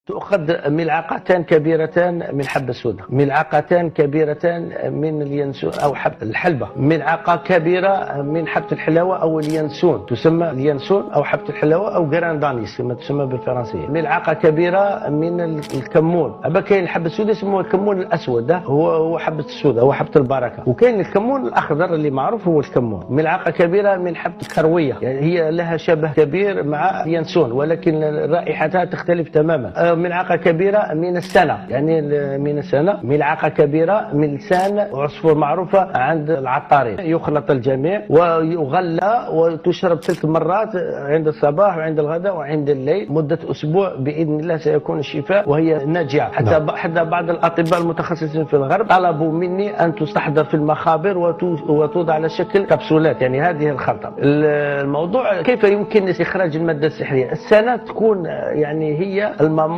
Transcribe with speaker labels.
Speaker 1: تؤخذ ملعقتان كبيرتان من حبة السوداء، ملعقتان كبيرتتان من اليانسون أو حب الحلبة، ملعقة كبيرة من حبة الحلاوة أو اليانسون، تسمى اليانسون أو حبة الحلاوة أو جراندانيس كما تسمى بالفرنسية، ملعقة كبيرة من الكمون. أما كاين الحبة السوداء يسموه الكمون الأسود، هو حبة السوداء، هو حبة البركة. وكاين الكمون الأخضر اللي معروف هو الكمون. ملعقة كبيرة من حبة الكروية، يعني هي لها شبه كبير مع اليانسون ولكن رائحتها تختلف تماما. ملعقة كبيرة من السنة، يعني من السنة. ملعقة كبيرة من لسان عصفور معروفة عند العطارين. يخلط الجميع ويغلى وتشرب 3 مرات عند الصباح وعند الغداء وعند الليل مدة أسبوع. بإذن الله سيكون الشفاء وهي ناجعة. حتى بعض الأطباء المتخصصين في الغرب طلبوا مني أن تستحضر في المخابر وتوضع على شكل كبسولات، يعني هذه الخلطة. الموضوع كيف يمكن استخراج المادة السحرية؟ السنة تكون يعني هي الماء